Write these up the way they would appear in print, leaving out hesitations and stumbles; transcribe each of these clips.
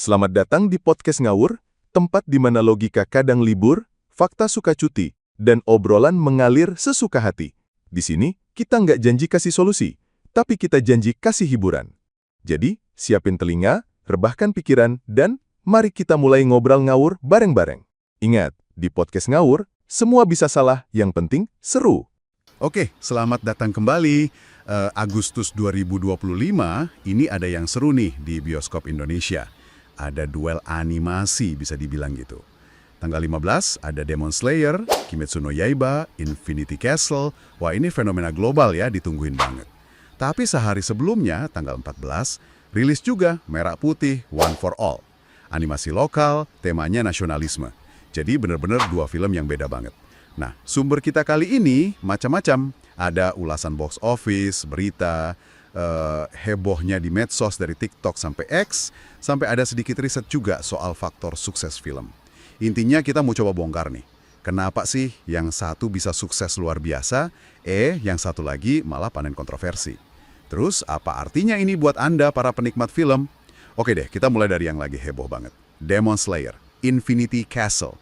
Selamat datang di Podcast Ngawur, tempat di mana logika kadang libur, fakta suka cuti, dan obrolan mengalir sesuka hati. Di sini, kita nggak janji kasih solusi, tapi kita janji kasih hiburan. Jadi, siapin telinga, rebahkan pikiran, dan mari kita mulai ngobrol ngawur bareng-bareng. Ingat, di Podcast Ngawur, semua bisa salah, yang penting seru. Oke, selamat datang kembali. Agustus 2025, ini ada yang seru nih di bioskop Indonesia. Ada duel animasi, bisa dibilang gitu. Tanggal 15 ada Demon Slayer, Kimetsu no Yaiba, Infinity Castle. Wah, ini fenomena global ya, ditungguin banget. Tapi sehari sebelumnya, tanggal 14, rilis juga Merah Putih One for All. Animasi lokal, temanya nasionalisme. Jadi benar-benar dua film yang beda banget. Nah, sumber kita kali ini macam-macam. Ada ulasan box office, berita, hebohnya di medsos dari TikTok sampai X, sampai ada sedikit riset juga soal faktor sukses film. Intinya kita mau coba bongkar nih. Kenapa sih yang satu bisa sukses luar biasa, yang satu lagi malah panen kontroversi? Terus apa artinya ini buat Anda para penikmat film? Oke deh, kita mulai dari yang lagi heboh banget. Demon Slayer, Infinity Castle.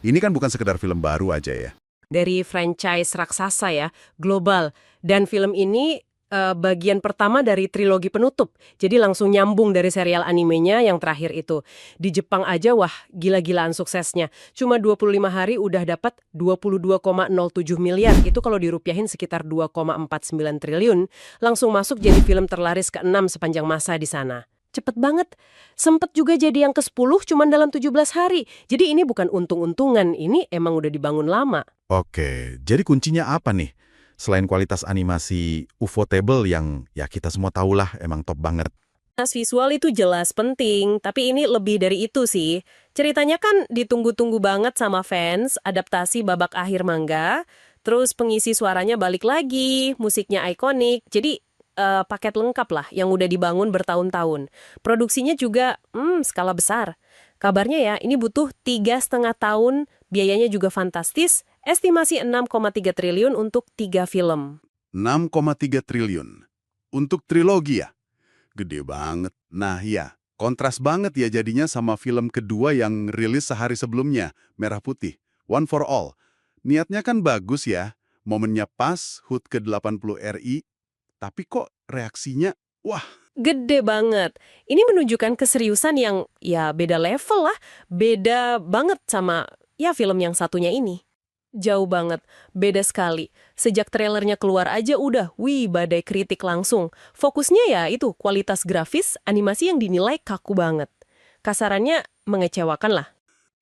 Ini kan bukan sekedar film baru aja ya. Dari franchise raksasa ya, global. Dan film ini bagian pertama dari trilogi penutup. Jadi langsung nyambung dari serial animenya yang terakhir itu. Di Jepang aja, wah gila-gilaan suksesnya. Cuma 25 hari udah dapat 22,07 miliar. Itu kalau dirupiahin sekitar 2,49 triliun. Langsung masuk jadi film terlaris ke-6 sepanjang masa di sana. Cepet banget. Sempet juga jadi yang ke-10 cuman dalam 17 hari. Jadi ini bukan untung-untungan, ini emang udah dibangun lama. Oke, jadi kuncinya apa nih? Selain kualitas animasi Ufotable yang ya kita semua tahulah emang top banget. Visual itu jelas penting, tapi ini lebih dari itu sih. Ceritanya kan ditunggu-tunggu banget sama fans, adaptasi babak akhir manga, terus pengisi suaranya balik lagi, musiknya ikonik, jadi paket lengkap lah yang udah dibangun bertahun-tahun. Produksinya juga skala besar. Kabarnya ya, ini butuh 3,5 tahun, biayanya juga fantastis, estimasi 6,3 triliun untuk 3 film. 6,3 triliun. Untuk trilogi ya? Gede banget. Nah ya, kontras banget ya jadinya sama film kedua yang rilis sehari sebelumnya, Merah Putih, One for All. Niatnya kan bagus ya, momennya pas, HUT ke-80 RI, tapi kok reaksinya, wah. Gede banget. Ini menunjukkan keseriusan yang ya beda level lah, beda banget sama ya film yang satunya ini. Jauh banget, beda sekali. Sejak trailernya keluar aja udah, badai kritik langsung. Fokusnya ya itu, kualitas grafis, animasi yang dinilai kaku banget. Kasarannya mengecewakan lah.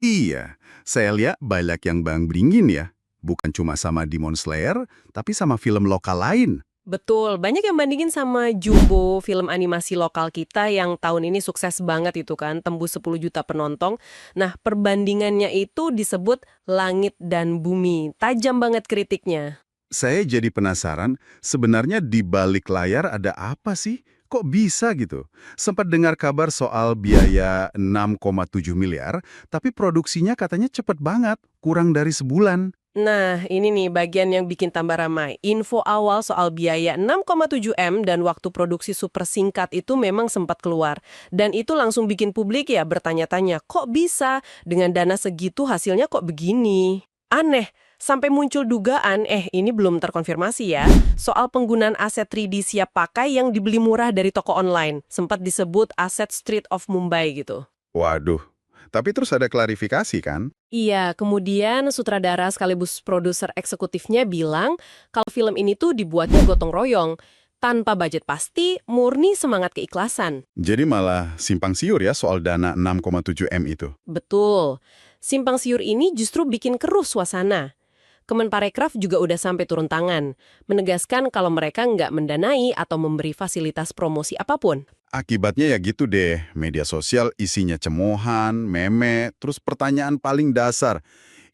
Iya, saya lihat banyak yang bang-beringin ya. Bukan cuma sama Demon Slayer, tapi sama film lokal lain. Betul, banyak yang bandingin sama Jumbo, film animasi lokal kita yang tahun ini sukses banget itu kan, tembus 10 juta penonton. Nah, perbandingannya itu disebut langit dan bumi. Tajam banget kritiknya. Saya jadi penasaran, sebenarnya di balik layar ada apa sih? Kok bisa gitu? Sempat dengar kabar soal biaya 6,7 miliar, tapi produksinya katanya cepet banget, kurang dari sebulan. Nah, ini nih bagian yang bikin tambah ramai. Info awal soal biaya 6,7 M dan waktu produksi super singkat itu memang sempat keluar. Dan itu langsung bikin publik ya bertanya-tanya, kok bisa? Dengan dana segitu hasilnya kok begini? Aneh, sampai muncul dugaan, ini belum terkonfirmasi ya, soal penggunaan aset 3D siap pakai yang dibeli murah dari toko online. Sempat disebut aset Street of Mumbai gitu. Waduh, tapi terus ada klarifikasi kan? Iya, kemudian sutradara sekaligus produser eksekutifnya bilang kalau film ini tuh dibuatnya gotong royong. Tanpa budget pasti, murni semangat keikhlasan. Jadi malah simpang siur ya soal dana 6,7 M itu. Betul. Simpang siur ini justru bikin keruh suasana. Kemenparekraf juga udah sampai turun tangan, menegaskan kalau mereka nggak mendanai atau memberi fasilitas promosi apapun. Akibatnya ya gitu deh, media sosial isinya cemohan, meme, terus pertanyaan paling dasar.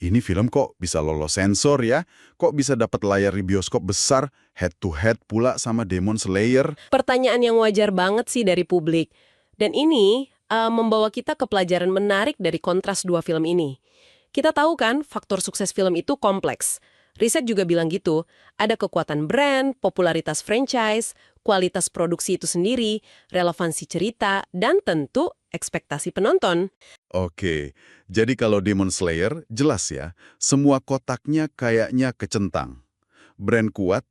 Ini film kok bisa lolos sensor ya? Kok bisa dapat layar di bioskop besar, head to head pula sama Demon Slayer? Pertanyaan yang wajar banget sih dari publik. Dan ini membawa kita ke pelajaran menarik dari kontras dua film ini. Kita tahu kan, faktor sukses film itu kompleks. Riset juga bilang gitu, ada kekuatan brand, popularitas franchise, kualitas produksi itu sendiri, relevansi cerita, dan tentu ekspektasi penonton. Oke, jadi kalau Demon Slayer, jelas ya, semua kotaknya kayaknya kecentang. Brand kuat,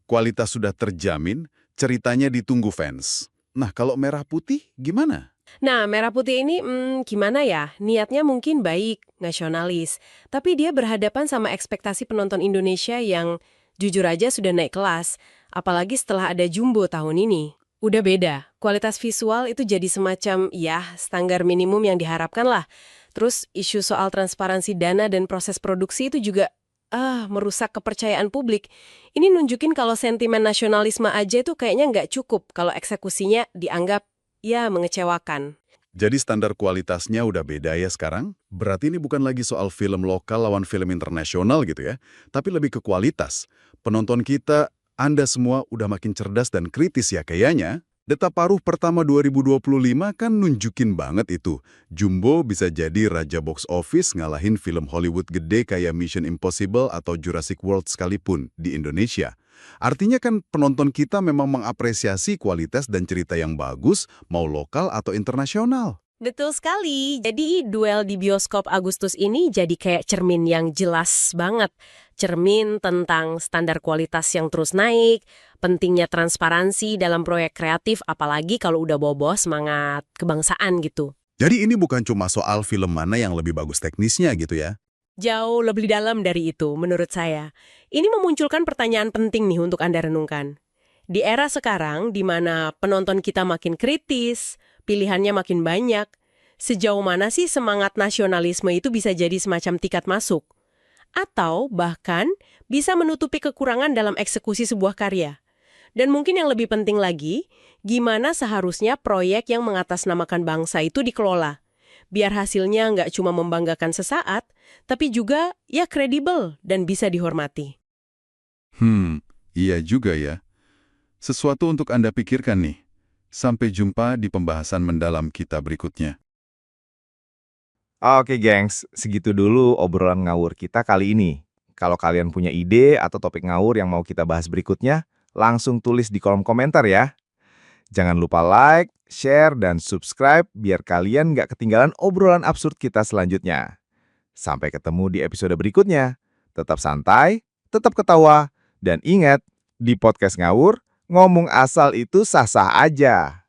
kualitas sudah terjamin, ceritanya ditunggu fans. Nah, kalau Merah Putih gimana? Nah, Merah Putih ini, gimana ya? Niatnya mungkin baik, nasionalis. Tapi dia berhadapan sama ekspektasi penonton Indonesia yang jujur aja sudah naik kelas. Apalagi setelah ada Jumbo tahun ini. Udah beda. Kualitas visual itu jadi semacam, ya, standar minimum yang diharapkan lah. Terus isu soal transparansi dana dan proses produksi itu juga, merusak kepercayaan publik. Ini nunjukin kalau sentimen nasionalisme aja itu kayaknya nggak cukup kalau eksekusinya dianggap ya, mengecewakan. Jadi standar kualitasnya udah beda ya sekarang? Berarti ini bukan lagi soal film lokal lawan film internasional gitu ya, tapi lebih ke kualitas. Penonton kita, Anda semua udah makin cerdas dan kritis ya kayaknya. Data paruh pertama 2025 kan nunjukin banget itu. Jumbo bisa jadi raja box office ngalahin film Hollywood gede kayak Mission Impossible atau Jurassic World sekalipun di Indonesia. Artinya kan penonton kita memang mengapresiasi kualitas dan cerita yang bagus, mau lokal atau internasional. Betul sekali. Jadi duel di bioskop Agustus ini jadi kayak cermin yang jelas banget. Cermin tentang standar kualitas yang terus naik, pentingnya transparansi dalam proyek kreatif, apalagi kalau udah bobo semangat kebangsaan gitu. Jadi ini bukan cuma soal film mana yang lebih bagus teknisnya gitu ya. Jauh lebih dalam dari itu, menurut saya. Ini memunculkan pertanyaan penting nih untuk Anda renungkan. Di era sekarang, di mana penonton kita makin kritis, pilihannya makin banyak, sejauh mana sih semangat nasionalisme itu bisa jadi semacam tiket masuk? Atau bahkan bisa menutupi kekurangan dalam eksekusi sebuah karya? Dan mungkin yang lebih penting lagi, gimana seharusnya proyek yang mengatasnamakan bangsa itu dikelola? Biar hasilnya nggak cuma membanggakan sesaat, tapi juga ya kredibel dan bisa dihormati. Iya juga ya. Sesuatu untuk Anda pikirkan nih. Sampai jumpa di pembahasan mendalam kita berikutnya. Oke gengs, segitu dulu obrolan ngawur kita kali ini. Kalau kalian punya ide atau topik ngawur yang mau kita bahas berikutnya, langsung tulis di kolom komentar ya. Jangan lupa like, share, dan subscribe biar kalian nggak ketinggalan obrolan absurd kita selanjutnya. Sampai ketemu di episode berikutnya. Tetap santai, tetap ketawa, dan ingat, di podcast ngawur, ngomong asal itu sah-sah aja.